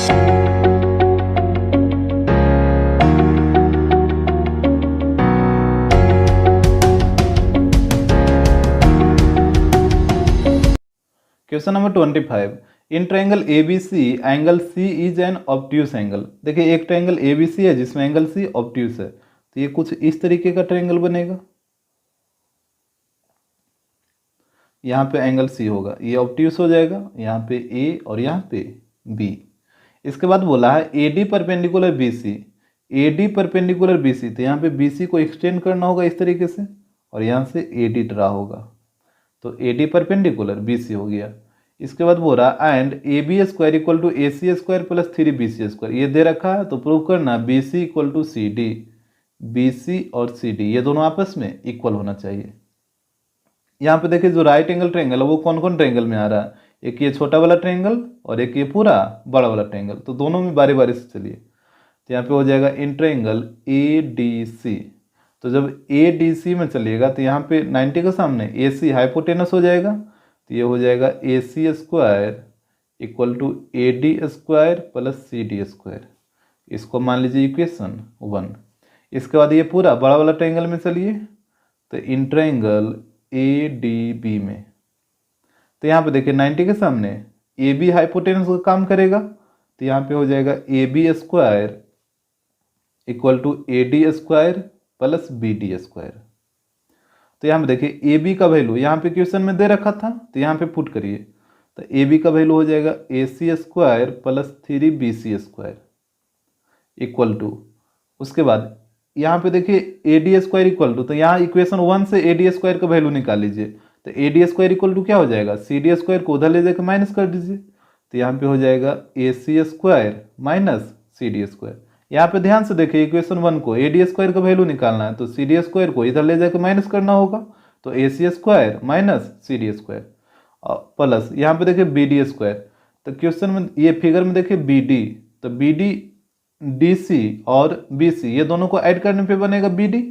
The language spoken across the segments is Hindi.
Question number 25, in triangle ABC angle C is an obtuse angle. देखिए एक ट्रायंगल ABC है जिसमें एंगल C ऑब्ट्यूस है, तो ये कुछ इस तरीके का ट्रायंगल बनेगा। यहाँ पे एंगल C होगा, ये ऑब्ट्यूस हो जाएगा, यहाँ पे A और यहाँ पे B। इसके बाद बोला है AD perpendicular BC, AD perpendicular BC, तो यहाँ पे BC को एक्सटेंड करना होगा इस तरीके से और यहाँ से AD ड्रा होगा, तो AD परपेंडिकुलर BC हो गया। इसके बाद बोल रहा and AB square equal to AC square plus 3BC square, ये दे रखा है तो प्रूव करना BC equal to CD, BC और CD ये दोनों आपस में इक्वल होना चाहिए। यहाँ पे देखिए जो राइट एंगल ट्रायंगल है वो कौन कौन ट्रायंगल में आ रहा है, एक ये छोटा वाला ट्रायंगल और एक ये पूरा बड़ा वाला ट्रायंगल, तो दोनों में बारी बारी से चलिए। तो यहाँ पे हो जाएगा इन ट्रायंगल ADC, तो जब ADC में चलिएगा तो यहाँ पे 90 के सामने AC हाइपोटेनस हो जाएगा, तो ये हो जाएगा AC square equal to AD square plus CD square, इसको मान लीजिए इक्वेशन 1। इसके बाद ये पूरा बड़ा वाला ट्रायंगल में चलिए, तो इन ट्रायंगल ADB में, तो यहाँ पे देखिए 90 के सामने AB हाइपोटेनस का काम करेगा, तो यहाँ पे हो जाएगा AB square equal to AD square plus BD square. तो यहाँ पे देखिए AB का वैल्यू यहाँ पे क्वेश्चन में दे रखा था, तो यहाँ पे पुट करिए, तो AB का वैल्यू हो जाएगा AC square plus 3BC square equal to, उसके बाद यहाँ पे देखिए AD स्क्वायर इक्वल टू, तो यहाँ इक्वेशन 1 से AD स्क्वायर का वैल्यू निकाल लीजिए, तो AD स्क्वायर इक्वल टू क्या हो जाएगा, CD स्क्वायर को उधर ले जाकर माइनस कर दीजिए, तो यहाँ पे हो जाएगा AC square minus CD square. यहाँ पे ध्यान से देखिए इक्वेशन 1 को AD स्क्वायर का वैल्यू निकालना है, तो CD स्क्वायर को इधर ले जाकर माइनस करना होगा, तो AC square minus CD square plus यहाँ पे देखिए BD स्क्वायर, तो क्वेश्चन में ये फिगर में देखिए BD, तो BD DC और BC ये दोनों को ऐड करने पे बनेगा BD,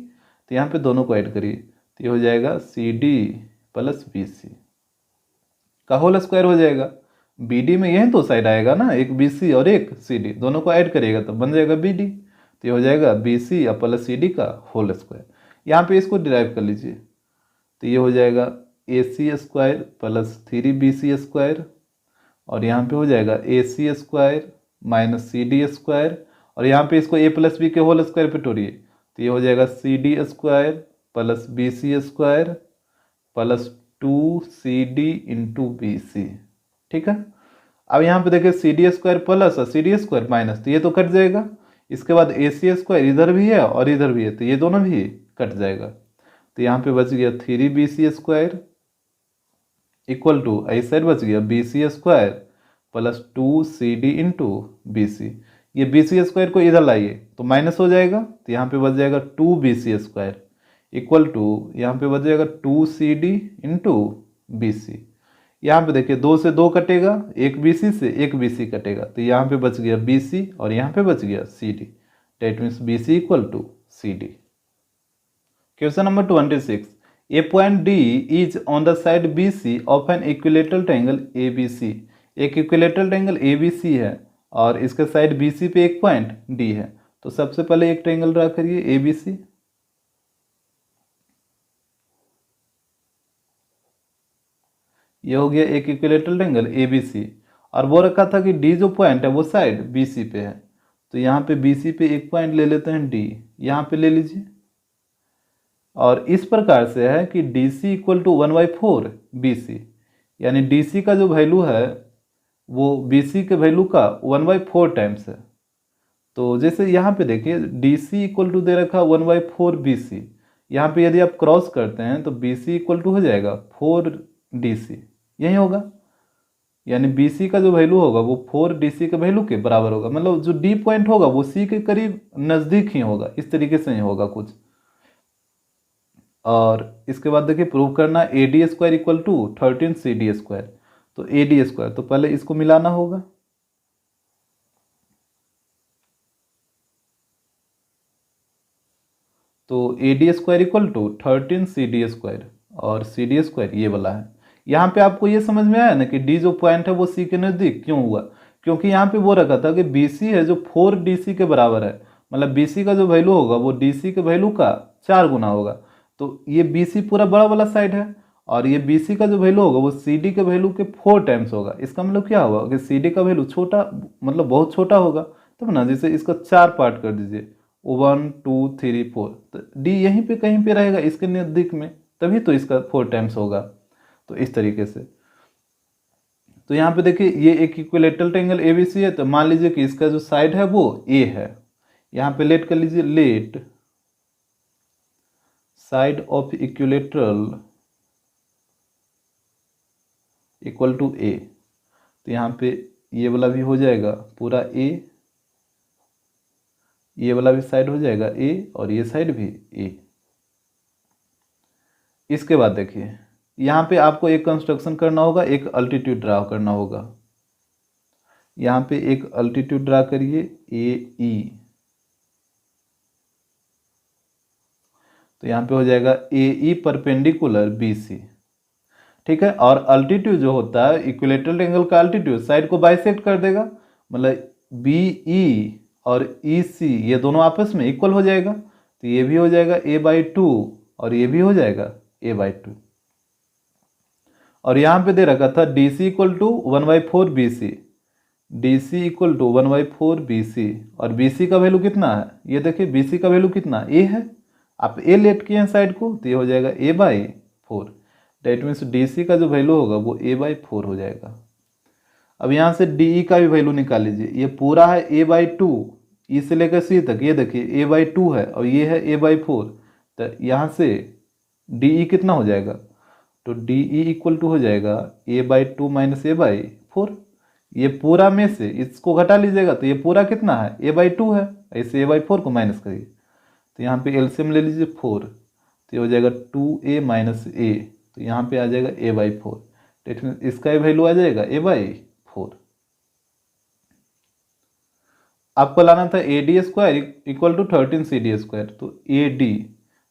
तो यहाँ पे दोनों को ऐड करिए, तो ये हो जाएगा CD प्लस BC का होल स्क्वायर हो जाएगा। BD में यही तो साइड आएगा ना, एक BC और एक CD, दोनों को ऐड करिएगा तो बन जाएगा BD, तो ये हो जाएगा BC या प्लस CD का होल स्क्वायर। यहाँ पे इसको डिराइव कर लीजिए, तो ये हो जाएगा AC square plus 3BC square, और यहाँ पे हो जाएगा AC square minus CD square, और यहाँ पे इसको A प्लस B के होल स्क्वायर पे तोड़िए, तो ये हो जाएगा CD square plus BC square plus 2CD into BC। ठीक है, अब यहाँ पे देखिए CD स्क्वायर प्लस और CD स्क्वायर माइनस, तो ये तो कट जाएगा। इसके बाद AC स्क्वायर इधर भी है और इधर भी है, तो ये दोनों भी कट जाएगा, तो यहाँ पे बच गया 3BC स्क्वायर इक्वल टू इस साइड बच गया BC square plus 2CD into BC। ये BC स्क्वायर को इधर लाइए तो माइनस हो जाएगा, तो यहाँ पे बच जाएगा 2BC स्क्वायर इक्वल टू यहाँ पे बच जाएगा 2CD इंटू BC। यहाँ पे देखिए 2 से 2 कटेगा, एक BC से एक BC कटेगा, तो यहाँ पे बच गया BC और यहाँ पे बच गया CD, that means BC equal to CD। Question number 26, a point D is on the side BC of an equilateral triangle ABC। एक इक्विलेटरल ट्रायंगल ABC है और इसके साइड BC पे एक पॉइंट D है, तो सबसे पहले एक ट्रायंगल ड्रा करिए ABC। ये हो गया एक इक्विलेटरल ट्रायंगल ABC, और वो रखा था कि D जो पॉइंट है वो साइड BC पे है, तो यहाँ पे BC पे एक पॉइंट ले लेते हैं D, यहाँ पे ले लीजिए, और इस प्रकार से है कि DC इक्वल टू 1/4 BC, यानी DC का जो वैल्यू है वो BC के वैल्यू का 1/4 टाइम्स है। तो जैसे यहाँ पे देखिए DC इक्वल टू दे रखा 1/4 BC, यहाँ पे यदि आप क्रॉस करते हैं तो BC इक्वल टू हो जाएगा 4DC, यही होगा, यानी BC का जो वैल्यू होगा वो 4DC के वैल्यू के बराबर होगा, मतलब जो D पॉइंट होगा वो C के करीब नज़दीक ही होगा, इस तरीके से ही होगा कुछ। और इसके बाद देखिए प्रूव करना AD square equal to 13CD square, तो AD स्क्वायर, तो पहले इसको मिलाना होगा, तो AD square equal to 13CD square और CD स्क्वायर ये वाला है। यहाँ पे आपको ये समझ में आया ना कि D जो पॉइंट है वो C के नज़दीक क्यों हुआ, क्योंकि यहाँ पे वो रखा था कि बी सी है जो 4DC के बराबर है, मतलब बी सी का जो वैल्यू होगा वो डी सी के वैल्यू का 4 गुना होगा। तो ये बी सी पूरा बड़ा वाला साइड है और ये बी सी का जो वैल्यू होगा वो सी डी के वैल्यू के 4 टाइम्स होगा। इसका मतलब क्या होगा कि सी डी का वैल्यू छोटा, मतलब बहुत छोटा होगा, तब ना जैसे इसका 4 पार्ट कर दीजिए, 1 2 3 4, तो डी यहीं पे कहीं पे रहेगा इसके नज़दीक में, तभी तो इसका 4 टाइम्स होगा। तो इस तरीके से, तो यहाँ पे देखिए ये एक इक्विलेटरल ट्रायंगल एबीसी है, तो मान लीजिए कि इसका जो साइड है वो ए है। यहाँ पे लेट कर लीजिए, let side of equilateral equal to A. तो यहाँ पे ये वाला भी हो जाएगा पूरा ए, ये वाला भी साइड हो जाएगा ए और ये साइड भी ए। इसके बाद देखिए यहाँ पे आपको एक कंस्ट्रक्शन करना होगा, एक अल्टीट्यूड ड्रा करना होगा। यहाँ पे एक अल्टीट्यूड ड्रा करिए ए ई, तो यहाँ पे हो जाएगा ए ई परपेंडिकुलर बी सी, ठीक है। और अल्टीट्यूड जो होता है इक्विलेटरल एंगल का अल्टीट्यूड साइड को बाइसेक्ट कर देगा, मतलब बी ई और ई सी ये दोनों आपस में इक्वल हो जाएगा, तो ये भी हो जाएगा a/2 और ये भी हो जाएगा a/2। और यहाँ पे दे रखा था D C equal to 1/4 B C, D C equal to 1/4 B C, और बी सी का वैल्यू कितना है, ये देखिए बी सी का वैल्यू कितना ए है, आप ए लेट किए हैं साइड को, तो ये हो जाएगा a/4। That means D C का जो वैल्यू होगा वो a/4 हो जाएगा। अब यहाँ से डी ई का भी वैल्यू निकाल लीजिए, ये पूरा है a/2, ई से लेकर सी तक, ये देखिए a/2 है और ये है a/4, तो यहाँ से डी ई कितना हो जाएगा, तो डी ई इक्वल टू हो जाएगा a/2 माइनस a/4। ये पूरा में से इसको घटा लीजिएगा तो ये पूरा कितना है a/2 है, ऐसे a/4 को माइनस करिए, तो यहाँ पे एलसीएम ले लीजिए 4, तो ये हो जाएगा 2a माइनस ए, तो यहाँ पे आ जाएगा a/4, डेट मीन्स इसका वैल्यू आ जाएगा a/4। आपको लाना था AD² इक्वल टू 13CD²,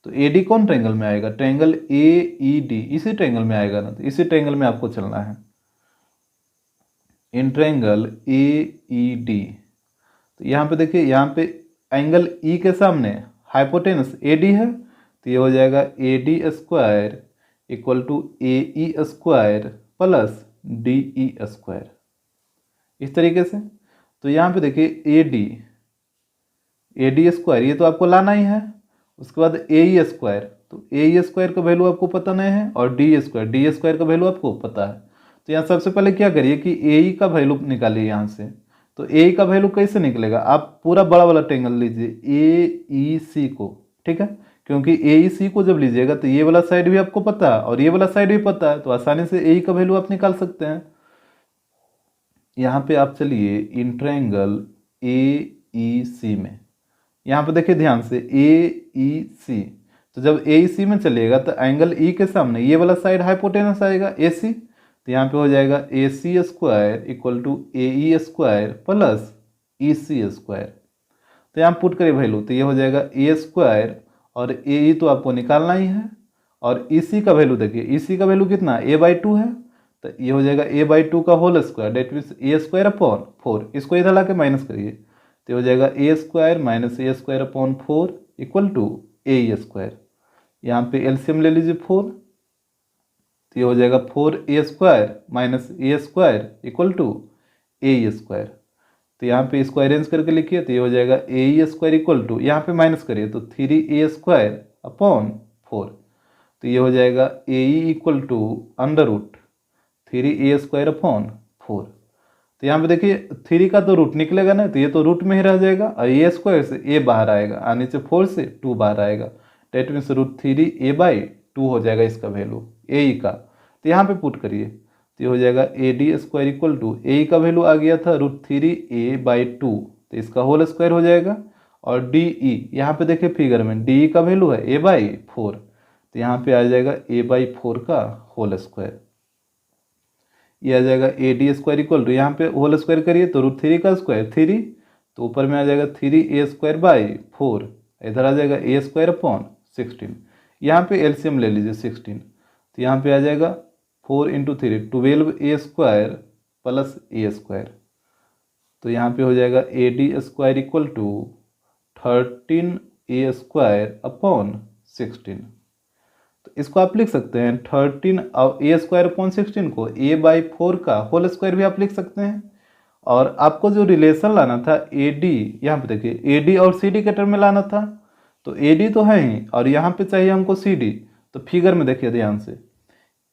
तो AD कौन ट्रायंगल में आएगा, ट्रायंगल AED, इसी ट्रायंगल में आएगा ना, तो इसी ट्रायंगल में आपको चलना है, इन ट्रायंगल AED। तो यहाँ पे देखिए, यहाँ पे एंगल E के सामने हाइपोटेनस AD है, तो ये हो जाएगा AD² equal to AE² plus DE², इस तरीके से। तो यहाँ पे देखिए AD² ये तो आपको लाना ही है, उसके बाद AE², तो AE² का वैल्यू आपको पता नहीं है, और D² का वैल्यू आपको पता है। तो यहाँ सबसे पहले क्या करिए कि AE का वैल्यू निकालिए यहाँ से। तो AE का वैल्यू कैसे निकलेगा, आप पूरा बड़ा वाला ट्रायंगल लीजिए AEC को, ठीक है, क्योंकि AEC को जब लीजिएगा तो ये वाला साइड भी आपको पता है और ये वाला साइड भी पता है, तो आसानी से AE का वैल्यू आप निकाल सकते हैं। यहाँ पे आप चलिए इन ट्रायंगल AEC में, यहाँ पे देखिए ध्यान से AEC, तो जब AEC में चलिएगा तो एंगल E के सामने ये वाला साइड हाइपोटेनस आएगा AC, तो यहाँ पे हो जाएगा AC² equal to AE² plus EC²। तो यहाँ पुट करिए वैल्यू, तो ये हो जाएगा A² और AE तो आपको निकालना ही है, और EC का वैल्यू देखिए, EC का वैल्यू कितना a/2 है, तो ये हो जाएगा a/2 का whole square, that means a²/4, इसको इधर ला के माइनस करिए, तो ये हो जाएगा a² minus a²/4 equal to AE²। यहाँ पे एलसीएम ले लीजिए 4, तो ये हो जाएगा 4a² minus a² equal to AE²। तो यहाँ पे इसको अरेंज करके लिखिए, तो ये हो जाएगा AE² इक्वल टू, यहाँ पे माइनस करिए तो 3a²/4, तो ये हो जाएगा AE इक्वल टू √3a²/4। तो यहाँ पे देखिए 3 का तो रूट निकलेगा ना, तो ये तो रूट में ही रह जाएगा, और a² से a बाहर आएगा, और नीचे 4 से 2 बाहर आएगा, डेट मीन्स √3a/2 हो जाएगा इसका वैल्यू AE का। तो यहाँ पे पुट करिए, तो ये हो जाएगा AD² इक्वल टू, AE का वैल्यू आ गया था √3a/2, तो इसका होल स्क्वायर हो जाएगा, और DE यहाँ पे देखिए फिगर में DE का वैल्यू है a/4, तो यहाँ पे आ जाएगा a/4 का होल स्क्वायर, ये आ जाएगा AD² इक्वल टू, यहाँ पे होल स्क्वायर करिए तो √3 का स्क्वायर 3, तो ऊपर में आ जाएगा 3a²/4, इधर आ जाएगा a²/16, यहाँ पे एलसीएम ले लीजिए 16, तो यहाँ पे आ जाएगा 4 × 3 12a² प्लस a², तो यहाँ पे हो जाएगा AD² equal to 13A² upon 16। तो इसको आप लिख सकते हैं 13A² अपॉन 16 को A/4 का होल स्क्वायर भी आप लिख सकते हैं। और आपको जो रिलेशन लाना था AD, यहाँ पे देखिए AD और CD के टर्म में लाना था। तो AD तो है ही और यहाँ पे चाहिए हमको CD। तो फिगर में देखिए ध्यान से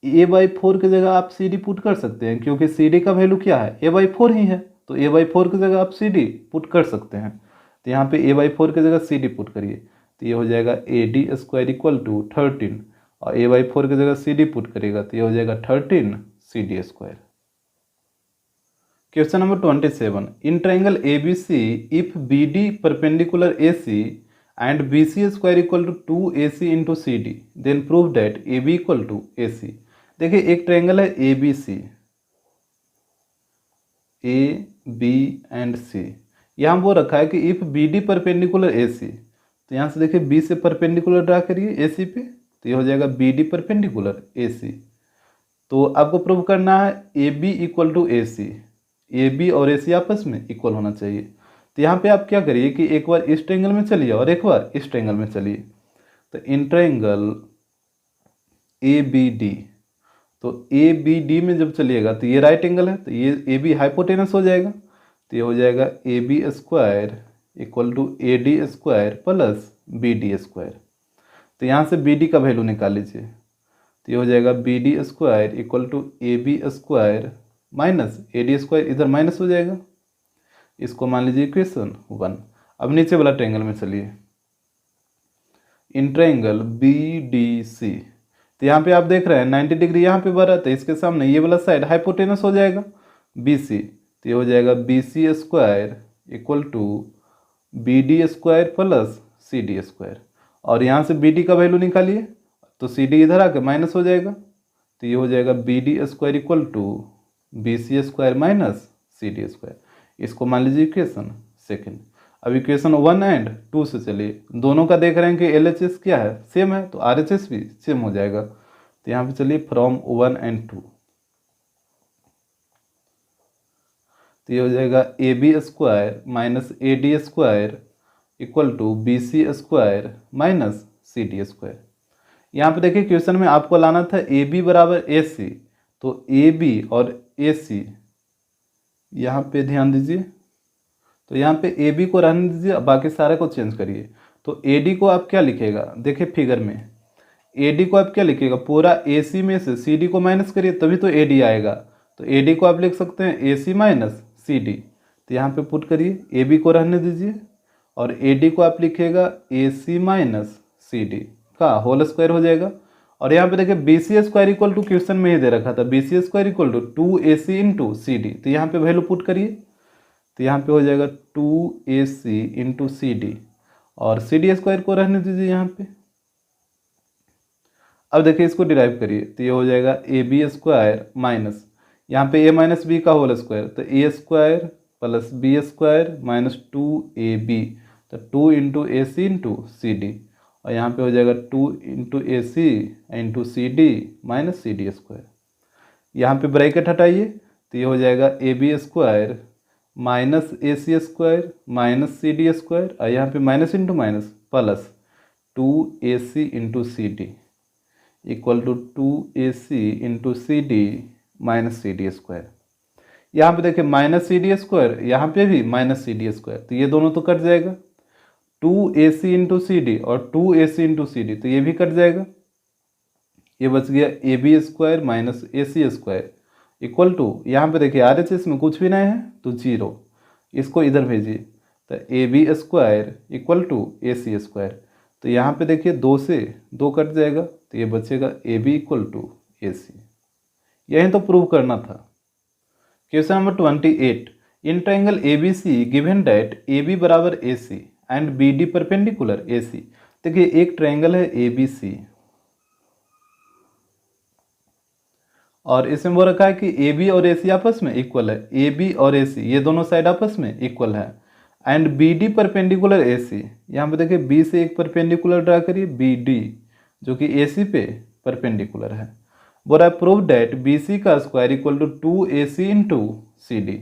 A/4 की जगह आप CD पुट कर सकते हैं, क्योंकि CD का वैल्यू क्या है, A/4 ही है। तो A/4 की जगह आप CD पुट कर सकते हैं। तो यहाँ पे A/4 की जगह CD पुट करिए, तो ये हो जाएगा AD² इक्वल टू 13 और A/4 की जगह CD पुट करेगा तो ये हो जाएगा 13 CD²। Question number 27, in triangle ABC if BD perpendicular AC and BC² equal to 2AC into CD then prove that AB equal to AC। देखिए एक ट्रायंगल है ABC, A B and C। यहाँ वो रखा है कि इफ BD परपेंडिकुलर AC, तो यहाँ से देखिए B से परपेंडिकुलर ड्रा करिए AC पे, तो ये हो जाएगा BD परपेंडिकुलर AC। तो आपको प्रूव करना है AB equal to AC, AB और AC आपस में इक्वल होना चाहिए। तो यहाँ पे आप क्या करिए कि एक बार इस ट्रायंगल में चलिए और एक बार इस ट्रायंगल में चलिए। तो इन ट्रायंगल ABD, तो ABD में जब चलिएगा तो ये राइट एंगल है, तो ये AB हाइपोटेनस हो जाएगा। तो ये हो जाएगा AB² equal to AD² plus BD²। तो यहाँ से BD का वैल्यू निकाल लीजिए, तो ये हो जाएगा BD² equal to AB² minus AD², इधर माइनस हो जाएगा। इसको मान लीजिए इक्वेशन 1। अब नीचे वाला ट्रायंगल में चलिए, इन ट्रायंगल BDC, तो यहाँ पे आप देख रहे हैं 90 डिग्री यहाँ पे बढ़ा, तो इसके सामने ये वाला साइड हाइपोटेनस हो जाएगा BC। तो ये हो जाएगा BC² equal to BD² plus CD²। और यहाँ से BD का वैल्यू निकालिए, तो CD इधर आके माइनस हो जाएगा, तो ये हो जाएगा BD² equal to BC² minus CD²। इसको मान लीजिए इक्वेशन 2। अब इक्वेशन 1 एंड 2 से चलिए, दोनों का देख रहे हैं कि LHS क्या है, सेम है, तो RHS भी सेम हो जाएगा। तो यहाँ पे चलिए फ्रॉम 1 एंड 2, तो ये हो जाएगा AB² minus AD² equal to BC² minus CD²। यहाँ पे देखिए क्वेश्चन में आपको लाना था AB बराबर AC, तो AB और AC यहाँ पे ध्यान दीजिए, तो यहाँ पे AB को रहने दीजिए, बाकी सारे को चेंज करिए। तो AD को आप क्या लिखेगा, देखिए फिगर में AD को आप क्या लिखेगा, पूरा AC में से CD को माइनस करिए तभी तो AD आएगा। तो AD को आप लिख सकते हैं AC माइनस CD। तो यहाँ पे पुट करिए, AB को रहने दीजिए और AD को आप लिखिएगा AC माइनस CD का होल स्क्वायर हो जाएगा। और यहाँ पे देखिए BC² इक्वल टू क्वेश्चन में ही दे रखा था, BC² equal to 2AC into CD। तो यहाँ पे वैल्यू पुट करिए, तो यहाँ पे हो जाएगा 2AC इंटू CD और CD² को रहने दीजिए यहाँ पे। अब देखिए इसको डिराइव करिए, तो ये हो जाएगा AB² माइनस यहाँ पे A माइनस B का होल स्क्वायर, तो A² plus B² minus 2AB, तो 2 इंटू AC इंटू CD। और यहाँ पे हो जाएगा 2 into AC into CD minus CD²। यहाँ पे ब्रैकेट हटाइए, तो ये हो जाएगा AB² minus AC² minus CD² और यहाँ पे minus into minus plus 2AC into CD equal to 2AC into CD minus CD²। यहाँ पे देखिए माइनस CD², यहाँ पे भी माइनस CD², तो ये दोनों तो कट जाएगा। 2AC इंटू CD और 2AC इंटू CD, तो ये भी कट जाएगा। ये बच गया AB² minus AC² equal to, यहाँ पे देखिए RHS में कुछ भी नहीं है तो 0, इसको इधर भेजिए, तो AB² इक्वल टू AC²। तो यहाँ पे देखिए 2 से 2 कट जाएगा, तो ये बचेगा AB इक्वल टू AC। यही तो प्रूव करना था। Question number 28, in triangle ABC given that AB बराबर AC and BD perpendicular AC। देखिए एक ट्रायंगल है ABC और इसमें वो रखा है कि AB और AC आपस में इक्वल है, AB और AC ये दोनों साइड आपस में इक्वल है एंड BD परपेंडिकुलर AC। यहाँ पे देखिए B से एक परपेंडिकुलर ड्रा करिए BD जो कि AC पे परपेंडिकुलर है। बोल रहा है प्रूव दैट BC का square equal to 2AC into CD।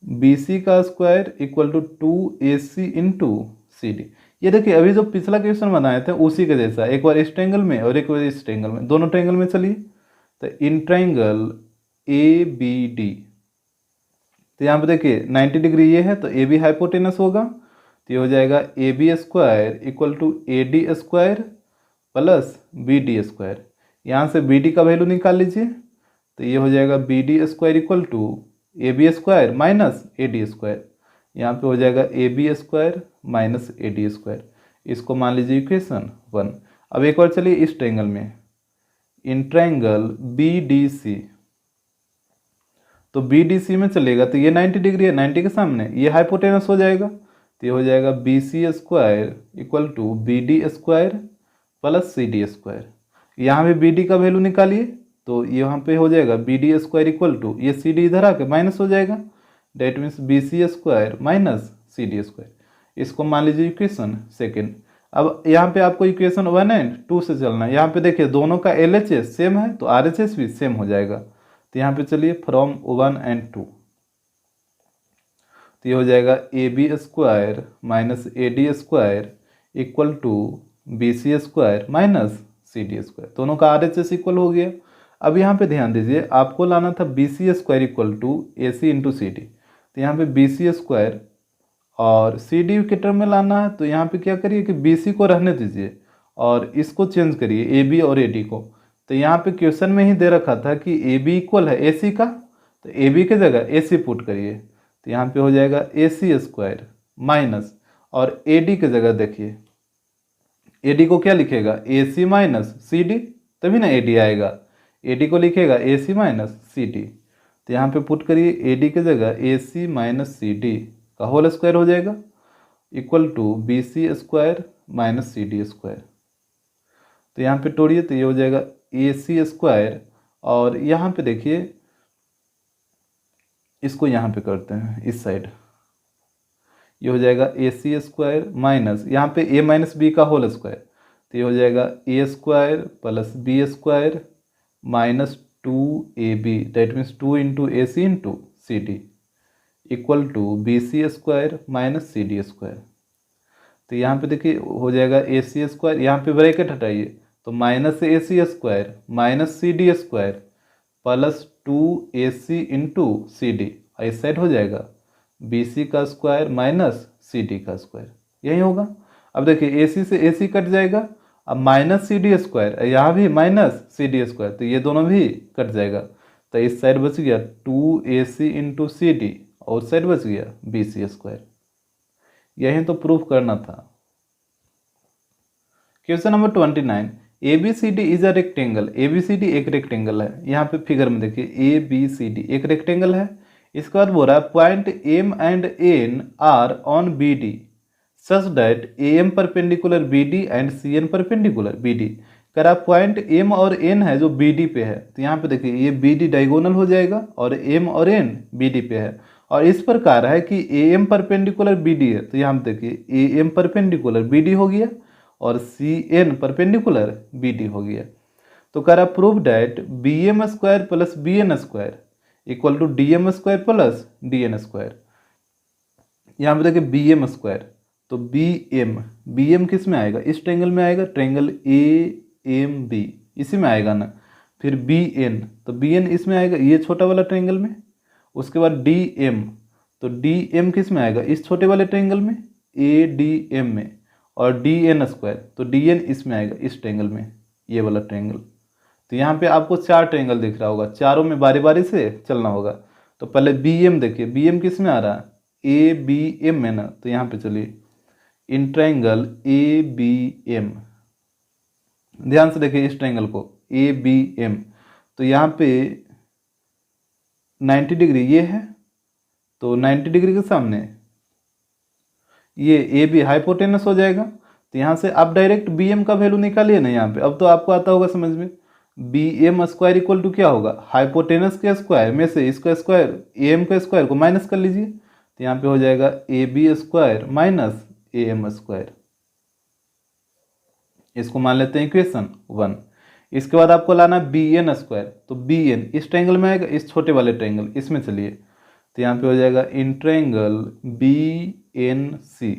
B C का square equal to 2AC into C D. ये देखिए अभी जो पिछला क्वेश्चन बनाए थे उसी के जैसा, एक बार इस ट्रायंगल में और एक बार इस ट्रायंगल में, दोनों ट्रायंगल में चलिए। तो in triangle A B D, तो यहाँ पे देखिए 90 डिग्री ये है तो ए बी हाइपोटेनस होगा, तो ये हो जाएगा A B square equal to A D square plus B D square. यहाँ से बी डी का वैल्यू निकाल लीजिए, तो ये हो जाएगा B D square equal to A B square minus A D square. यहाँ पे हो जाएगा A B square minus A D square. इसको मान लीजिए इक्वेशन 1। अब एक बार चलिए इस ट्रायंगल में, in triangle B D C, तो बी डी सी में चलेगा तो ये 90 डिग्री है, 90 के सामने ये हाइपोटेनस हो जाएगा, तो ये हो जाएगा B C square equal to B D square plus C D square. यहाँ भी बी डी का वैल्यू निकालिए, तो यहाँ पे हो जाएगा B D square equal to, ये सी डी इधर आके माइनस हो जाएगा, that means B C square minus C D square. इसको मान लीजिए इक्वेशन 2। अब यहाँ पे आपको इक्वेशन 1 एंड 2 से चलना है। यहाँ पे देखिए दोनों का एल एच एस सेम है तो आर एच एस भी सेम हो जाएगा। तो यहाँ पे चलिए फ्रॉम 1 एंड 2, तो ये हो जाएगा A B square minus A D square equal to B C square minus C D square. दोनों का आर एच एस इक्वल हो गया। अब यहाँ पे ध्यान दीजिए, आपको लाना था B C square equal to A C into C D, तो यहाँ पे बी सी स्क्वायर और सी डी के टर्म में लाना है। तो यहाँ पे क्या करिए कि बी सी को रहने दीजिए और इसको चेंज करिए ए बी और ए डी को। तो यहाँ पे क्वेश्चन में ही दे रखा था कि ए बी इक्वल है ए सी का, तो ए बी के जगह ए सी पुट करिए, तो यहाँ पे हो जाएगा ए सी स्क्वायर माइनस, और ए डी के जगह देखिए ए डी को क्या लिखेगा ए सी माइनस सी डी, तभी ना ए डी आएगा। ए डी को लिखेगा ए सी माइनस सी डी, तो यहाँ पे पुट करिए ए डी के जगह A C minus C D का होल स्क्वायर हो जाएगा equal to B C square minus C D square. तो यहाँ पे तोड़िए तो ये हो जाएगा ए सी स्क्वायर, और यहाँ पे देखिए इसको यहाँ पे करते हैं इस साइड, ये हो जाएगा ए सी स्क्वायर माइनस यहाँ पे ए माइनस बी का होल स्क्वायर, तो ये हो जाएगा A square plus B square minus 2ab, that means 2 into A C into C D equal to B C square minus C D square. तो यहाँ पे देखिए हो जाएगा ए सी स्क्वायर, यहाँ पे ब्रैकेट हटाइए तो minus A C square minus C D square plus 2ac into C D, इस साइड हो जाएगा बी सी का स्क्वायर माइनस सी डी का स्क्वायर, यही होगा। अब देखिए ए सी से ए सी कट जाएगा, अब माइनस सी डी स्क्वायर, यहाँ भी माइनस सी डी स्क्वायर, तो ये दोनों भी कट जाएगा, तो इस साइड बच गया 2ac इंटू सी डी और उस साइड बच गया बी सी स्क्वायर। यही तो प्रूफ करना था। Question number 29, A B C D is a rectangle. A B C D एक रेक्टेंगल है, यहाँ पे फिगर में देखिए ए बी सी डी एक रेक्टेंगल है। इसके बाद बोल रहा है point M and N are on B D such that A M perpendicular B D and C N perpendicular B D. कह रहा पॉइंट एम और एन है जो बी डी पे है, तो यहाँ पे देखिए ये बी डी डायगोनल हो जाएगा और एम और एन बी डी पे है, और इस प्रकार है कि A M perpendicular B D है, तो यहाँ पे देखिए A M perpendicular B D हो गया और C N perpendicular B D हो गया। तो कह रहा prove that B M square plus B N square equal to D M square plus D N square. यहाँ पे देखिए बी एम स्क्वायर, तो बी एम किस में आएगा, इस ट्रायंगल में आएगा, ट्रायंगल ए एम बी इसी में आएगा ना। फिर बी एन, तो बी एन इसमें आएगा ये छोटा वाला ट्रायंगल में। उसके बाद डी एम, तो डी एम किस में आएगा, इस छोटे वाले ट्रायंगल में ए डी एम में। और डी एन स्क्वायर, तो डी एन इसमें आएगा इस ट्रायंगल में, ये वाला ट्रायंगल। तो यहाँ पे आपको 4 ट्रायंगल दिख रहा होगा, चारों में बारी बारी से चलना होगा। तो पहले बी एम देखिए, बी एम किस में आ रहा है, ए बी एम में ना, तो यहाँ पे चलिए in triangle A B M, ध्यान से देखिए इस ट्रायंगल को ए बी एम, तो यहाँ पे 90 डिग्री ये है, तो 90 डिग्री के सामने ये ए बी हाइपोटेनस हो जाएगा। तो यहाँ से आप डायरेक्ट बी एम का वैल्यू निकालिए ना यहाँ पे, अब तो आपको आता होगा समझ में। B M square equal to क्या होगा, हाइपोटेनस के स्क्वायर में से इसका स्क्वायर ए एम के स्क्वायर को माइनस कर लीजिए, तो यहाँ पे हो जाएगा A B square minus A M square. इसको मान लेते हैं इक्वेशन 1। इसके बाद आपको लाना बी एन स्क्वायर, तो बी एन इस ट्रायंगल में आएगा, इस छोटे वाले ट्रायंगल इसमें चलिए, तो यहाँ पे हो जाएगा in triangle B N C.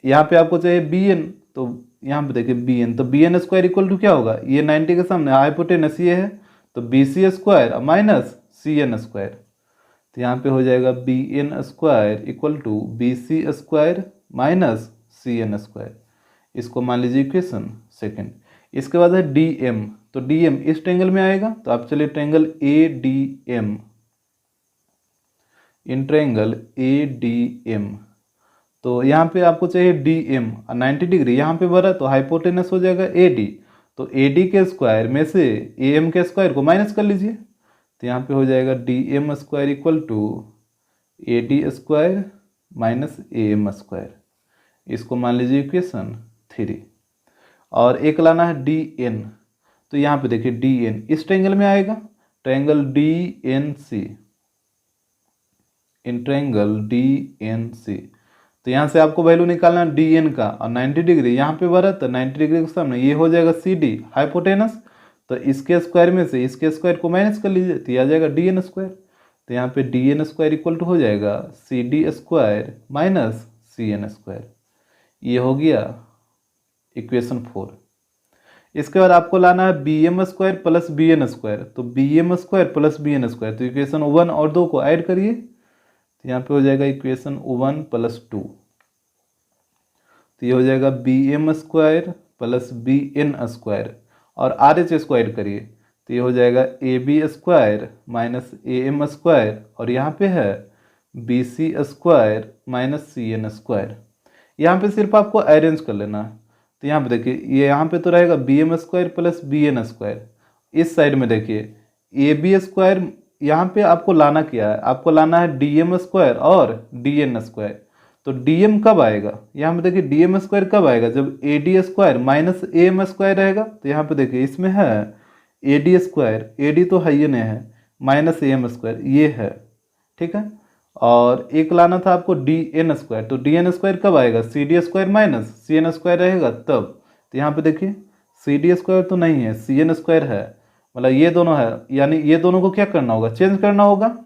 यहाँ पे आपको चाहिए बी एन, तो यहाँ पे देखिए बी एन, तो B N square equal to क्या होगा, ये 90 के सामने हाइपोटेनस ये है, तो B C square minus C N square. तो यहाँ पे हो जाएगा B N square equal to B C square minus C N square. इसको मान लीजिए इक्वेशन सेकेंड। इसके बाद है डी एम, तो डी एम इस ट्रायंगल में आएगा, तो आप चलिए triangle A D M, in triangle A D M, तो यहाँ पे आपको चाहिए डी एम, 90 डिग्री यहाँ पे बना तो हाइपोटेनस हो जाएगा ए डी, तो ए डी के स्क्वायर में से ए एम के स्क्वायर को माइनस कर लीजिए, तो यहाँ पे हो जाएगा D M square equal to A D square minus A M square. इसको मान लीजिए इक्वेशन 3। और एक लाना है डी एन, तो यहाँ पे देखिए डी एन इस ट्रायंगल में आएगा, triangle D N C, in triangle D N C, तो यहाँ से आपको वैल्यू निकालना डी एन का, और 90 डिग्री यहाँ पे बना तो 90 डिग्री के सामने ये हो जाएगा सी डी हाइपोटेनस, तो इसके स्क्वायर में से इसके स्क्वायर को माइनस कर लीजिए, तो ये आ जाएगा डी एन स्क्वायर। तो यहाँ पे D N square equal to हो जाएगा C D square minus C N square. ये हो गया इक्वेशन 4। इसके बाद आपको लाना है B M square plus B N square, तो B M square plus B N square, तो इक्वेशन 1 और 2 को ऐड करिए, तो यहाँ पे हो जाएगा इक्वेशन 1 प्लस 2, तो ये हो जाएगा B M square plus B N square, और आर एच स्क्वायर करिए, तो ये हो जाएगा A B square minus A M square, और यहाँ पे है B C square minus C N square. यहाँ पे सिर्फ आपको अरेंज कर लेना है, तो यहाँ पे देखिए ये यहाँ पे तो रहेगा B M square plus B N square, इस साइड में देखिए ए बी स्क्वायर, यहाँ पे आपको लाना क्या है, आपको लाना है डी एम स्क्वायर और डी एन स्क्वायर। तो डी एम कब आएगा, यहाँ पे देखिए डी एम स्क्वायर कब आएगा, जब A D square minus A M square रहेगा, तो यहाँ पे देखिए इसमें है A D square, A D तो है ये नहीं है, माइनस ए एम स्क्वायर ये है, ठीक है। और एक लाना था आपको डी एन स्क्वायर, तो डी एन स्क्वायर कब आएगा, C D square minus C N square रहेगा तब, तो यहाँ पे देखिए सी डी स्क्वायर तो नहीं है, सी एन स्क्वायर है, मतलब ये दोनों है, यानी ये दोनों को क्या करना होगा, चेंज करना होगा,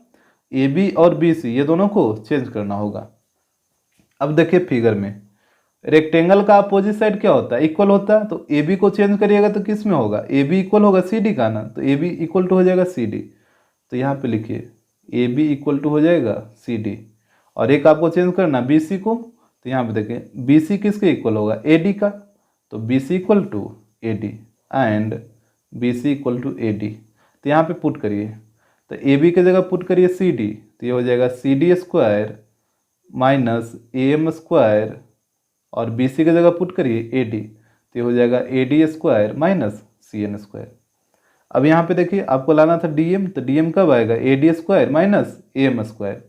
ए बी और बी सी ये दोनों को चेंज करना होगा। अब देखिए फिगर में रेक्टेंगल का अपोजिट साइड क्या होता है, इक्वल होता है, तो ए बी को चेंज करिएगा तो किस में होगा, ए बी इक्वल होगा सी डी का ना, तो ए बी इक्वल टू हो जाएगा सी डी, तो यहाँ पे लिखिए ए बी इक्वल टू हो जाएगा सी डी, और एक आपको चेंज करना बी सी को, तो यहाँ पे देखें बी सी किसके इक्वल होगा, ए डी का, तो B C equal to A D and B C equal to A D, तो यहाँ पे पुट करिए, तो ए बी की जगह पुट करिए सी डी, तो ये हो जाएगा C D square minus A M square, और बी सी की जगह पुट करिए ए डी, तो ये हो जाएगा A D square minus C N square. अब यहाँ पे देखिए आपको लाना था डी एम, तो डी एम कब आएगा, A D square minus A M square,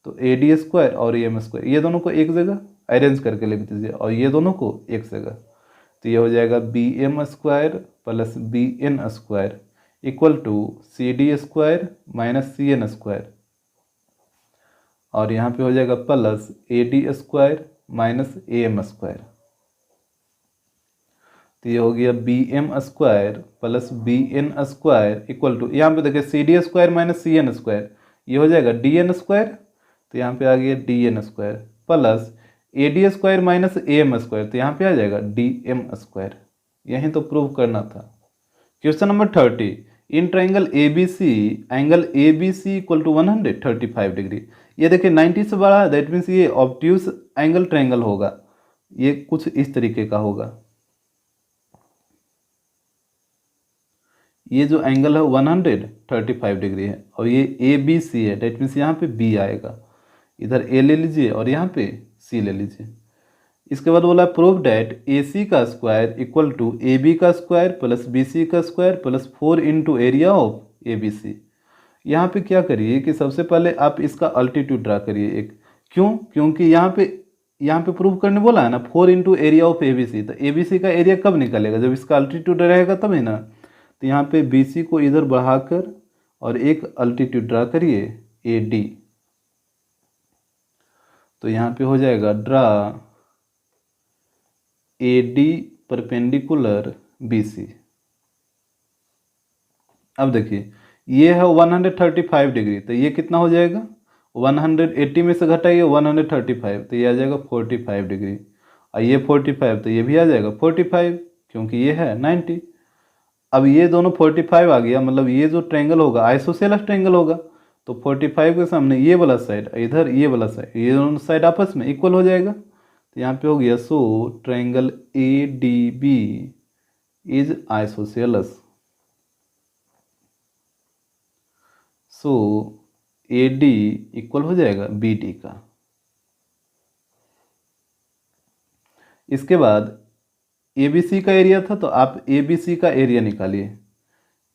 तो ए डी स्क्वायर और ए एम स्क्वायर ये दोनों को एक जगह अरेंज करके लिख दीजिए, और ये दोनों को एक जगह, तो ये हो जाएगा B M square plus B N square equal to C D square minus C N square, और यहाँ पे हो जाएगा plus A D square minus A M square, तो ये हो गया B M square plus B N square equal to, यहाँ पे देखिए C D square minus C N square, ये हो जाएगा डी एन स्क्वायर, तो यहाँ पे आ गया D N square plus A D square minus A M square, तो यहाँ पे आ जाएगा डी एम स्क्वायर। यही तो प्रूव करना था। Question number 30, in triangle A B C angle A B C equal to 135 degree. ये देखिए 90 से बड़ा है, दैट मीन्स ये ऑब्ट्यूस एंगल ट्राइंगल होगा, ये कुछ इस तरीके का होगा। ये जो एंगल है 135 डिग्री है, और ये ए बी सी है, दैट मीन्स यहाँ पे बी आएगा, इधर ए ले लीजिए और यहाँ पे सी ले लीजिए। इसके बाद बोला प्रूव डैट ए सी का square equal to A B का स्क्वायर प्लस बी सी का square plus 4 into area of A B C. यहाँ पे क्या करिए कि सबसे पहले आप इसका अल्टीट्यूड ड्रा करिए एक, क्यों, क्योंकि यहाँ पे प्रूव करने बोला है ना 4 into area of A B C, तो ए बी सी का एरिया कब निकलेगा, जब इसका अल्टीट्यूड रहेगा तब ही ना। तो यहाँ पे बी सी को इधर बढ़ाकर और एक अल्टीट्यूड ड्रा करिए ए डी, तो यहाँ पे हो जाएगा draw A D perpendicular B C. अब देखिए ये है 135 डिग्री, तो ये कितना हो जाएगा 180 में से घटाइए 135, तो ये आ जाएगा 45 डिग्री, और ये 45 तो ये भी आ जाएगा 45, क्योंकि ये है 90। अब ये दोनों 45 आ गया, मतलब ये जो ट्रायंगल होगा आइसोसेलेस ट्रायंगल होगा, तो 45 के सामने ये वाला साइड, इधर ये वाला साइड, ये दोनों साइड आपस में इक्वल हो जाएगा। तो यहाँ पे हो गया so triangle A D B is isosceles. So A D equal हो जाएगा बी डी का। इसके बाद ए बी सी का एरिया था, तो आप ए बी सी का एरिया निकालिए,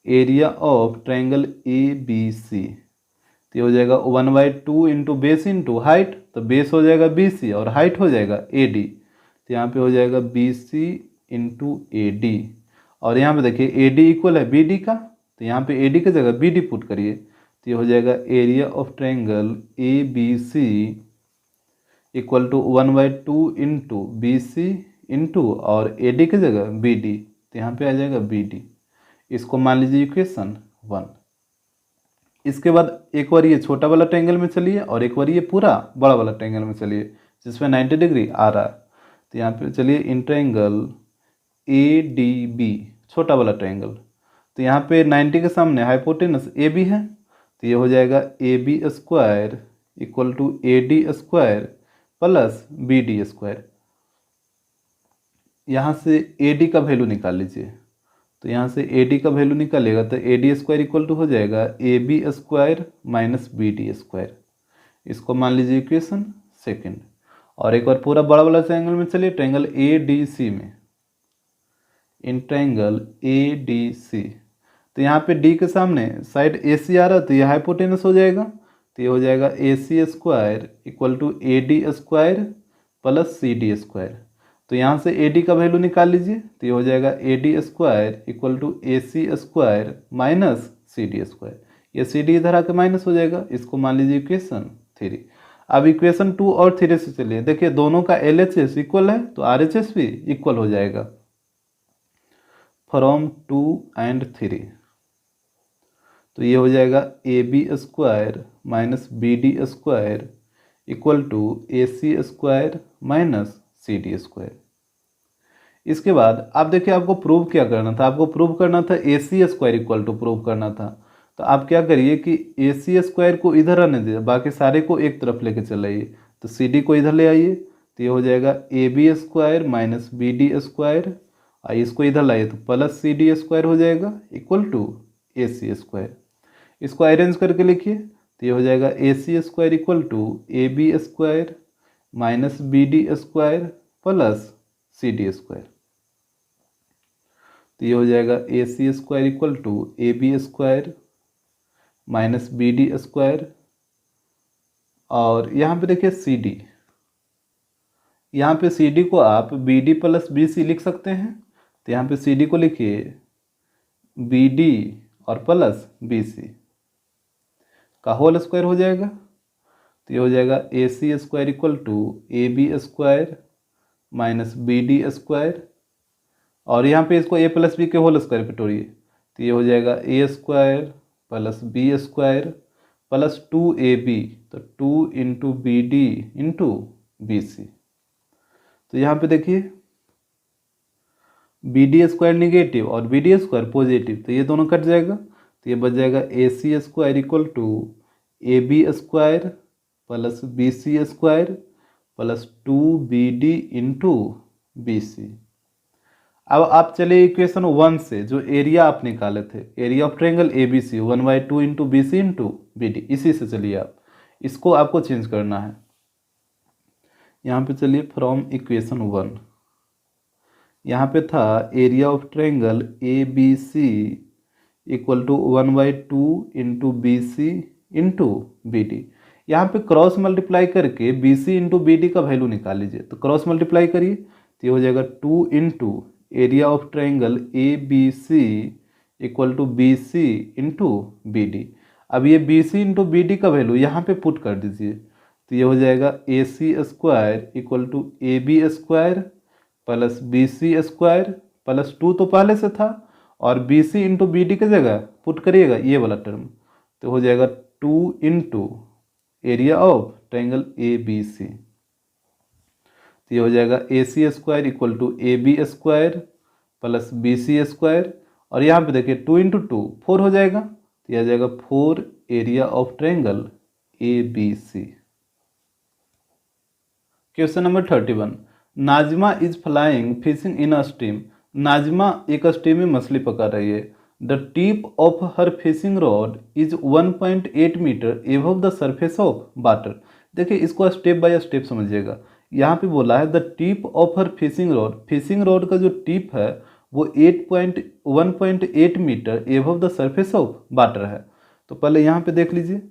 area of triangle A B C, तो ये हो जाएगा 1/2 इंटू बेस इंटू हाइट, तो बेस हो जाएगा बी सी और हाइट हो जाएगा ए डी, तो यहाँ पे हो जाएगा B C into A D. और यहाँ पे देखिए ए डी इक्वल है बी डी का, तो यहाँ पे ए डी की जगह बी डी पुट करिए, तो ये हो जाएगा area of triangle A B C equal to 1/2 into B C into और ए डी की जगह बी डी, तो यहाँ पे आ जाएगा बी डी। इसको मान लीजिए इक्वेशन 1। इसके बाद एक बार ये छोटा वाला ट्रायंगल में चलिए और एक बार ये पूरा बड़ा वाला ट्रायंगल में चलिए जिसमें 90 डिग्री आ रहा है। तो यहाँ पे चलिए in triangle A D B छोटा वाला ट्रायंगल, तो यहाँ पे 90 के सामने हाइपोटेनस ए बी है, तो ये हो जाएगा A B square equal to A D square plus B D square. यहाँ से ए डी का वैल्यू निकाल लीजिए, तो यहाँ से ए डी का वैल्यू निकालेगा तो A D square equal to हो जाएगा A B square minus B D square. इसको मान लीजिए इक्वेशन 2। और एक बार पूरा बड़ा वाला ट्रायंगल में चलिए ट्रायंगल ए डी सी में, in triangle A D C, तो यहाँ पे डी के सामने साइड ए सी आ रहा है, तो ये हाइपोटेनस हो जाएगा, तो ये हो जाएगा A C square equal to A D square plus C D square. तो यहाँ से ए डी का वैल्यू निकाल लीजिए, तो ये हो जाएगा A D square equal to A C square minus C D square. ये सी डी इधर आके माइनस हो जाएगा, इसको मान लीजिए इक्वेशन 3। अब इक्वेशन 2 और 3 से चलिए, देखिए दोनों का एल एच एस इक्वल है तो आर एच एस भी इक्वल हो जाएगा फ्रॉम 2 एंड 3। तो ये हो जाएगा A B square minus B D square equal to A C square minus C D square. इसके बाद आप देखिए आपको प्रूव क्या करना था, आपको प्रूव करना था ए C square equal to prove करना था। तो आप क्या करिए कि ए सी स्क्वायर को इधर आने दीजिए, बाकी सारे को एक तरफ लेके चलाइए, तो सी डी को इधर ले आइए, तो ये हो जाएगा A B square minus B D square, और इसको इधर लाइए तो प्लस सी डी स्क्वायर हो जाएगा equal to A C square. इसको अरेंज करके लिखिए, तो ये हो जाएगा A C square equal to A B square minus B D square plus C D square. तो ये हो जाएगा A C square equal to A B square minus B D square, और यहाँ पे देखिए सी डी, यहाँ पे सी डी को आप B D plus B C लिख सकते हैं, तो यहाँ पे सी डी को लिखिए बी डी और प्लस बी सी का होल स्क्वायर हो जाएगा। तो ये हो जाएगा A C square equal to A B square minus B D square, और यहाँ पे इसको ए प्लस बी के होल स्क्वायर पे तोड़िए, तो ये हो जाएगा A square plus B square plus 2ab, तो 2 into B D into B C. तो यहाँ पे देखिए बी डी स्क्वायर निगेटिव और बी डी स्क्वायर पॉजिटिव, तो ये दोनों कट जाएगा, तो ये बच जाएगा A C square equal to A B square plus B C square plus 2bd into B C. अब आप चले इक्वेशन 1 से जो एरिया आप निकाले थे, area of triangle A B C 1/2 into B C into B D, इसी से चलिए आप इसको आपको चेंज करना है। यहाँ पे चलिए फ्रॉम इक्वेशन 1, यहाँ पे था area of triangle A B C equal to 1/2 into B C into B D. यहाँ पे क्रॉस मल्टीप्लाई करके B C into B D का वैल्यू निकाल लीजिए, तो क्रॉस मल्टीप्लाई करिए, तो ये हो जाएगा 2 into area of triangle A B C equal to B C into B D. अब ये B C into B D का वैल्यू यहाँ पे पुट कर दीजिए, तो ये हो जाएगा A C square equal to A B square plus B C square plus 2 तो पहले से था, और B C into B D की जगह पुट करिएगा ये वाला टर्म, तो हो जाएगा 2 into area of triangle A B C. तो ये हो जाएगा A C square equal to A B square plus B C square, और यहाँ पे देखिए 2 इंटू 2 4 हो जाएगा, तो यह आ जाएगा 4 area of triangle A B C. Question number 31, Nazma is flying fishing in a stream. Nazma एक स्ट्रीम में मछली पकड़ रही है। The tip of her fishing rod is 1.8 metre above the surface of water. देखिए इसको स्टेप बाय स्टेप समझिएगा। यहाँ पे बोला है the tip of her fishing rod का जो टिप है वो 1.8 metre above the surface of water है। तो पहले यहाँ पे देख लीजिए,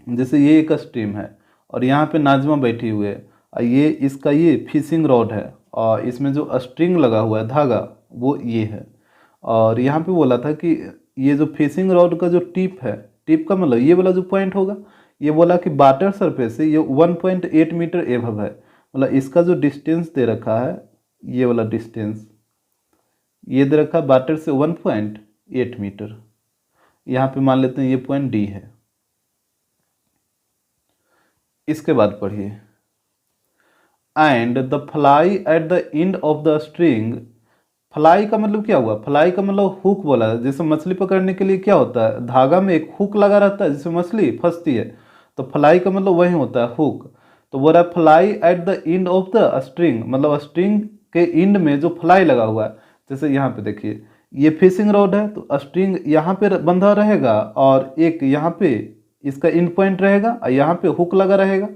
जैसे ये एक स्ट्रीम है और यहाँ पे नाजमा बैठी हुई है, ये इसका ये फिशिंग रॉड है और इसमें जो स्ट्रिंग लगा हुआ है धागा वो ये है। और यहाँ पे बोला था कि ये जो फिशिंग रॉड का जो टिप है, टिप का मतलब ये वाला जो पॉइंट होगा, ये बोला कि वाटर सरफेस से ये 1.8 मीटर एबव है। मतलब इसका जो डिस्टेंस दे रखा है, ये वाला डिस्टेंस ये दे रखा है वाटर से 1.8 मीटर। यहाँ पे मान लेते हैं ये पॉइंट डी है। इसके बाद पढ़िए, and the fly at the end of the string. Fly का मतलब क्या हुआ? फ्लाई का मतलब हुक बोला है। जैसे मछली पकड़ने के लिए क्या होता है, धागा में एक हुक लगा रहता है जिससे मछली फंसती है, तो फ्लाई का मतलब वही होता है हुक। तो बोला fly at the end of the string, मतलब स्ट्रिंग के एंड में जो फ्लाई लगा हुआ है। जैसे यहाँ पे देखिए ये फिशिंग रॉड है तो स्ट्रिंग यहाँ पे बंधा रहेगा और एक यहाँ पे इसका एंड पॉइंट रहेगा और यहाँ पे हुक लगा रहेगा।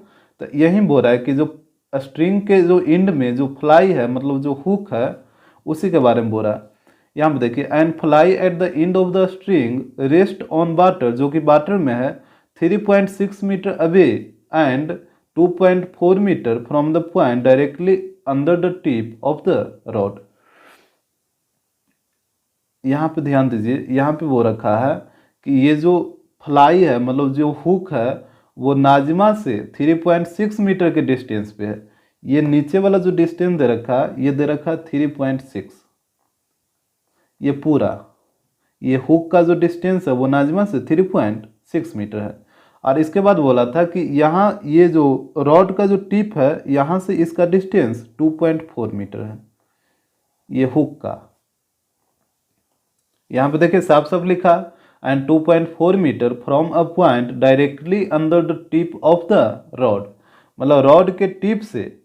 तो यही बोल रहा है कि जो स्ट्रिंग के जो एंड में जो फ्लाई है, मतलब जो हुक है, उसी के बारे में बोल रहा है। यहाँ पे देखिए, and fly at the end of the string rest on water, जो कि वाटर में है 3.6 metre away and 2.4 metre from the point directly under the tip of the rod. यहाँ पे ध्यान दीजिए, यहाँ पे वो रखा है कि ये जो फ्लाई है, मतलब जो हुक है, वो नाजमा से 3.6 मीटर के डिस्टेंस पे है। ये नीचे वाला जो डिस्टेंस दे रखा है, ये दे रखा है 3.6। ये पूरा ये हुक का जो डिस्टेंस है वो नाजमा से 3.6 मीटर है। और इसके बाद बोला था कि यहाँ ये जो रॉड का जो टिप है, यहाँ से इसका डिस्टेंस 2.4 मीटर है, ये हुक का। यहाँ पे देखिए साफ साफ लिखा, and 2.4 metre from a point directly under the tip of the rod. मतलब रॉड के टिप से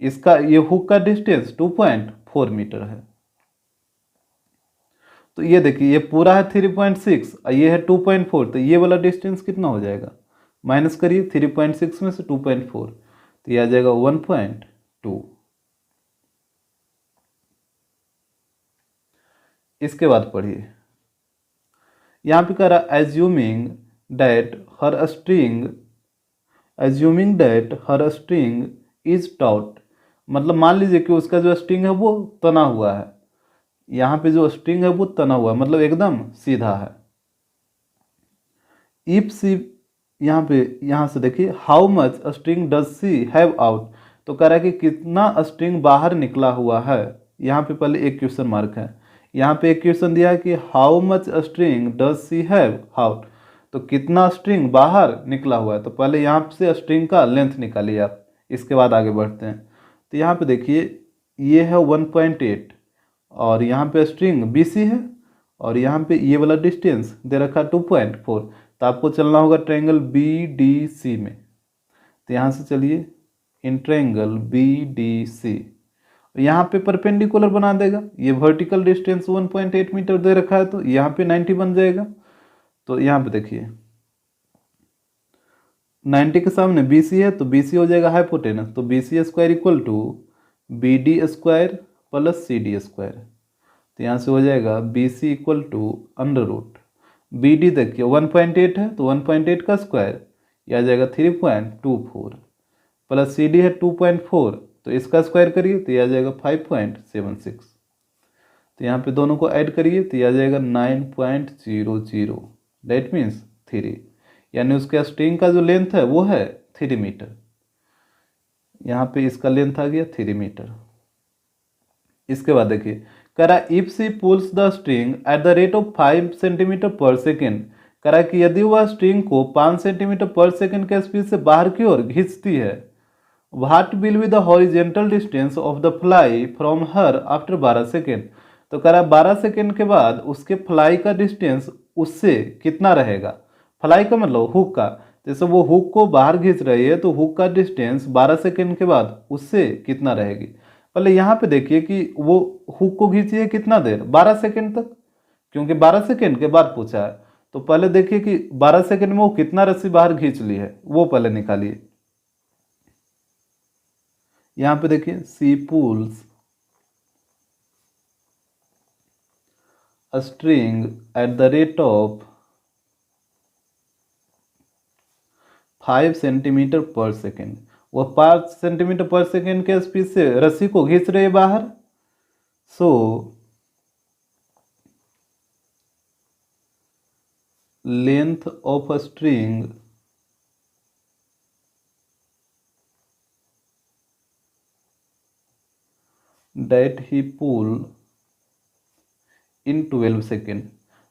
इसका ये हुक का डिस्टेंस 2.4 मीटर है। तो ये देखिए ये पूरा है 3.6 और ये है 2.4, तो ये वाला डिस्टेंस कितना हो जाएगा? माइनस करिए 3.6 में से 2.4, तो ये आ जाएगा 1.2। इसके बाद पढ़िए, यहाँ पे कह रहा assuming that her string is taut. मतलब मान लीजिए कि उसका जो स्ट्रिंग है वो तना हुआ है। यहाँ पे जो स्ट्रिंग है वो तना हुआ है, मतलब एकदम सीधा है। इफ सी, यहाँ से देखिए, how much string does she have out. तो कह रहा है कि कितना स्ट्रिंग बाहर निकला हुआ है। यहाँ पे पहले एक क्वेश्चन मार्क है। यहाँ पे एक क्वेश्चन दिया है कि how much string does she have out, तो कितना स्ट्रिंग बाहर निकला हुआ है। तो पहले यहाँ से स्ट्रिंग का लेंथ निकालिए आप, इसके बाद आगे बढ़ते हैं। तो यहाँ पे देखिए ये है 1.8 और यहाँ पे स्ट्रिंग BC है और यहाँ पे ये वाला डिस्टेंस दे रखा 2.4। तो आपको चलना होगा ट्रायंगल BDC में। तो यहाँ से चलिए इन ट्रायंगल BDC, यहाँ पे परपेंडिकुलर बना देगा। ये वर्टिकल डिस्टेंस 1.8 मीटर दे रखा है, तो यहाँ पे 90 बन जाएगा। तो यहाँ पे देखिए 90 के सामने BC है तो BC हो जाएगा हाइपोटेनस, तो BC square equal to BD square plus CD square. तो यहाँ से हो जाएगा BC equal to under root BD, देखिए 1.8 है तो 1.8 का स्क्वायर यह आ जाएगा 3.24 प्लस CD है 2.4, तो इसका स्क्वायर करिए तो यह आ जाएगा 5.76। तो यहाँ पे दोनों को ऐड करिए तो यह आ जाएगा 9.00, दैट मीन्स 3, यानी उसके स्ट्रिंग का जो लेंथ है वो है 3 मीटर। यहाँ पे इसका लेंथ आ गया 3 मीटर। इसके बाद देखिए कह रहा if she pulls the string at the rate of 5 centimetre per second, कह रहा है कि यदि वह स्ट्रिंग को 5 सेंटीमीटर पर सेकेंड के स्पीड से बाहर की ओर खींचती है, what will be the horizontal distance of the fly from her after 12 second. तो कह रहा है 12 सेकेंड के बाद उसके फ्लाई का डिस्टेंस उससे कितना रहेगा। फ्लाई का मतलब हुक का, जैसे वो हुक को बाहर खींच रही है तो हुक का डिस्टेंस 12 सेकेंड के बाद उससे कितना रहेगी। पहले यहाँ पे देखिए कि वो हुक को खींची है कितना देर, 12 सेकेंड तक, क्योंकि 12 सेकेंड के बाद पूछा है। तो पहले देखिए कि 12 सेकेंड में वो कितना रस्सी बाहर खींच ली है, वो पहले निकालिए। यहाँ पे देखिए she pulls a string at the rate of 5 centimetre per second. वह 5 सेंटीमीटर पर सेकेंड के स्पीड से रस्सी को खींच रहे बाहर। So length of a string that he pull in 12 second,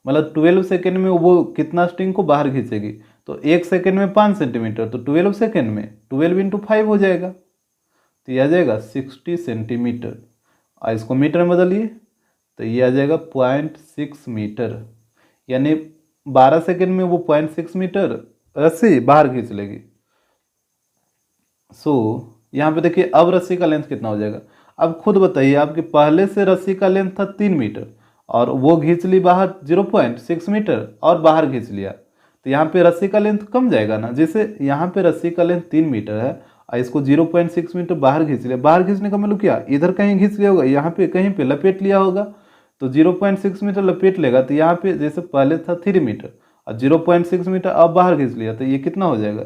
मतलब 12 सेकेंड में वो कितना स्ट्रिंग को बाहर खींचेगी। तो 1 सेकेंड में 5 सेंटीमीटर, तो 12 सेकेंड में 12 इंटू 5 हो जाएगा, तो ये आ जाएगा 60 सेंटीमीटर। और इसको मीटर में बदलिए तो ये आ जाएगा 0.6 मीटर, यानी 12 सेकेंड में वो 0.6 मीटर रस्सी बाहर खींच लेगी। सो यहाँ पे देखिए अब रस्सी का लेंथ कितना हो जाएगा। अब खुद बताइए, आपके पहले से रस्सी का लेंथ था 3 मीटर और वो खींच ली बाहर 0.6 मीटर और बाहर खींच लिया, तो यहाँ पे रस्सी का लेंथ कम जाएगा ना। जैसे यहाँ पे रस्सी का लेंथ 3 मीटर है और इसको 0.6 मीटर बाहर खींच लिया। बाहर खींचने का मतलब क्या, इधर कहीं खींच लिया होगा, यहाँ पे कहीं पे लपेट लिया होगा, तो 0.6 मीटर लपेट लेगा। तो यहाँ पे जैसे पहले था 3 मीटर और 0.6 मीटर अब बाहर खींच लिया, तो ये कितना हो जाएगा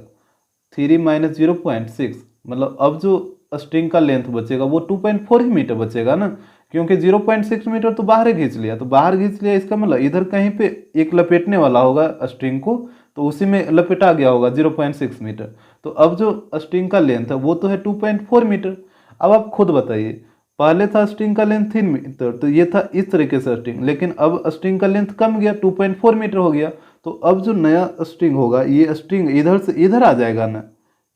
3 माइनस 0.6, मतलब अब जो स्ट्रिंग का लेंथ बचेगा वो 2.4 ही मीटर बचेगा ना, क्योंकि 0.6 मीटर तो बाहर ही खींच लिया। तो बाहर खींच लिया इसका मतलब इधर कहीं पे एक लपेटने वाला होगा स्ट्रिंग को, तो उसी में लपेटा गया होगा 0.6 मीटर। तो अब जो स्ट्रिंग का लेंथ है वो तो है 2.4 मीटर। अब आप खुद बताइए, पहले था स्ट्रिंग का लेंथ 3 मीटर, तो ये था इस तरीके से स्ट्रिंग, लेकिन अब स्ट्रिंग का लेंथ कम गया, 2.4 मीटर हो गया। तो अब जो नया स्ट्रिंग होगा ये स्ट्रिंग इधर से इधर आ जाएगा ना,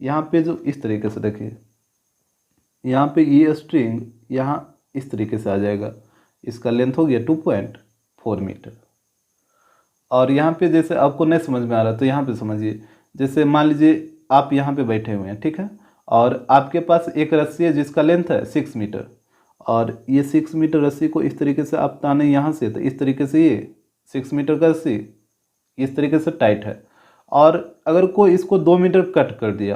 यहाँ पे जो इस तरीके से देखिए, यहाँ पे ये स्ट्रिंग यहाँ इस तरीके से आ जाएगा, इसका लेंथ हो गया 2.4 मीटर। और यहाँ पे जैसे आपको नहीं समझ में आ रहा तो यहाँ पे समझिए, जैसे मान लीजिए आप यहाँ पे बैठे हुए हैं, ठीक है, और आपके पास एक रस्सी है जिसका लेंथ है 6 मीटर, और ये 6 मीटर रस्सी को इस तरीके से आप ताने यहाँ से, तो इस तरीके से ये 6 मीटर का रस्सी इस तरीके से टाइट है, और अगर कोई इसको 2 मीटर कट कर दिया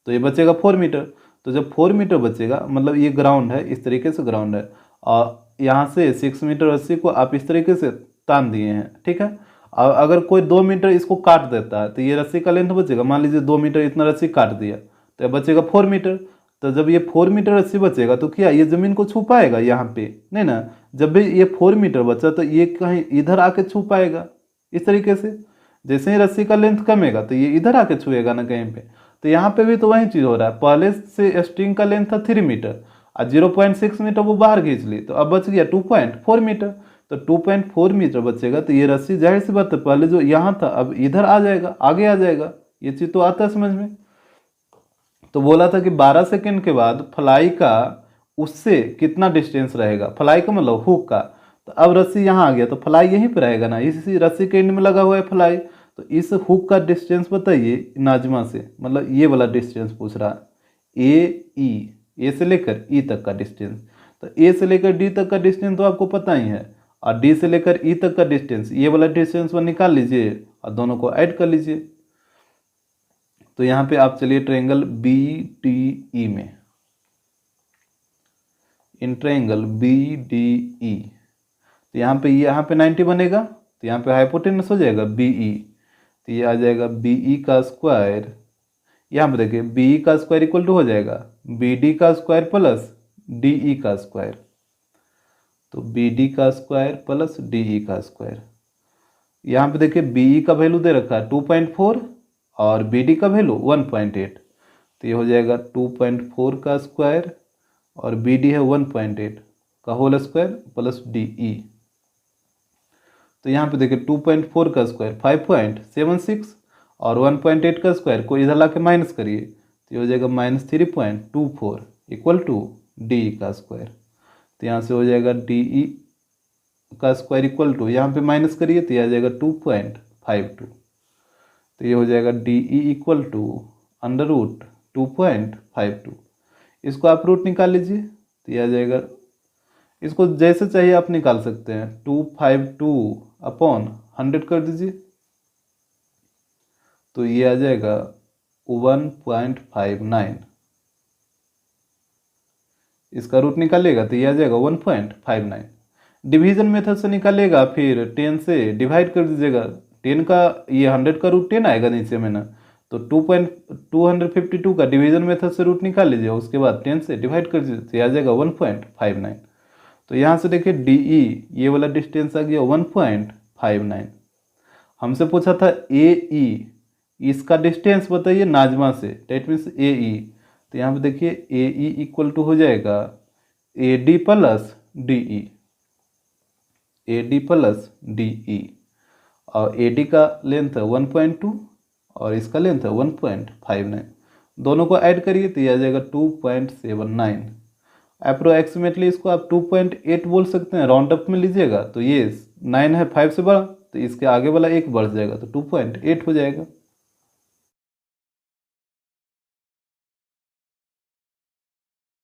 तो ये बचेगा 4 मीटर। तो जब 4 मीटर बचेगा, मतलब ये ग्राउंड है, इस तरीके से ग्राउंड है, और यहाँ से 6 मीटर रस्सी को आप इस तरीके से तान दिए हैं, ठीक है। और अगर कोई 2 मीटर इसको काट देता है तो ये रस्सी का लेंथ बचेगा, मान लीजिए 2 मीटर इतना रस्सी काट दिया तो बचेगा 4 मीटर। तो जब ये 4 मीटर रस्सी बचेगा तो क्या ये ज़मीन को छू पाएगा, यहाँ पे नहीं ना। जब भी ये 4 मीटर बचा तो ये कहीं इधर आके छू पाएगा, इस तरीके से। जैसे ही रस्सी का लेंथ कमेगा तो ये इधर आके छुएगा ना कहीं पे। तो यहाँ पे भी तो वही चीज़ हो रहा है, पहले से स्ट्रिंग का लेंथ था 3 मीटर और 0.6 मीटर वो बाहर खींच ली, तो अब बच गया 2.4 मीटर। तो 2.4 मीटर बचेगा तो ये रस्सी जाहिर सी बात है पहले जो यहाँ था अब इधर आ जाएगा, आगे आ जाएगा। ये चीज़ तो आता है समझ में। तो बोला था कि 12 सेकेंड के बाद फ्लाई का उससे कितना डिस्टेंस रहेगा, फ्लाई का मतलब हुक का। तो अब रस्सी यहाँ आ गया तो फ्लाई यहीं पे रहेगा ना, इसी रस्सी के एंड में लगा हुआ है फ्लाई। तो इस हुक का डिस्टेंस बताइए नाजमा से, मतलब ये वाला डिस्टेंस पूछ रहा है, ए से लेकर ई तक का डिस्टेंस। तो ए से लेकर डी तक का डिस्टेंस तो आपको पता ही है, और डी से लेकर ई तक का डिस्टेंस, ये वाला डिस्टेंस वो निकाल लीजिए और दोनों को ऐड कर लीजिए। तो यहाँ पे आप चलिए ट्रायंगल बी डी ई में, in triangle B D E, तो यहाँ पे 90 बनेगा, तो यहाँ पे हाइपोटेनस हो जाएगा बी ई, तो ये आ जाएगा बी ई का स्क्वायर। यहाँ पे देखिए बी ई का स्क्वायर इक्वल टू हो जाएगा बी डी का स्क्वायर प्लस डी ई का स्क्वायर। तो बी डी का स्क्वायर प्लस डी ई का स्क्वायर। यहाँ पे देखिए बी ई का वैल्यू दे रखा है 2.4 और बी डी का वैल्यू 1.8, तो ये हो जाएगा 2.4 का स्क्वायर और बी डी है 1.8 का whole square plus D E. तो यहाँ पे देखिए 2.4 का स्क्वायर 5.76 और 1.8 का स्क्वायर को इधर ला के माइनस करिए तो ये हो जाएगा -3.24 इक्वल टू डी का स्क्वायर। तो यहाँ से हो जाएगा डी का स्क्वायर इक्वल टू, यहाँ पे माइनस करिए तो यह आ जाएगा 2.52। तो ये हो जाएगा डी इक्वल टू √2.52। इसको आप रूट निकाल लीजिए तो यह आ जाएगा, इसको जैसे चाहिए आप निकाल सकते हैं, 252/100 कर दीजिए तो ये आ जाएगा 1.59। इसका रूट निकालिएगा तो ये आ जाएगा 1.59। डिवीजन मेथड से निकालिएगा फिर 10 से डिवाइड कर दीजिएगा। 10 का ये 100 का रूट 10 आएगा नीचे में ना, तो 2.252 का डिवीजन मेथड से रूट निकाल लीजिए, उसके बाद 10 से डिवाइड कर दीजिए तो ये आ जाएगा 1.59। तो यहाँ से देखिए डी ये वाला डिस्टेंस आ गया 1.59। हमसे पूछा था ए इसका डिस्टेंस बताइए नाजमा से, डेट मीन्स ए तो यहाँ पे देखिए ए इक्वल टू हो जाएगा AD प्लस DE और AD का लेंथ है 1.2 और इसका लेंथ है 1.59। दोनों को ऐड करिए तो यह आ जाएगा 2.79। अप्रोक्सीमेटली इसको आप 2.8 बोल सकते हैं, राउंड अप में लीजिएगा तो ये 9 है 5 से बड़ा तो इसके आगे वाला 1 बढ़ जाएगा तो 2.8 हो जाएगा।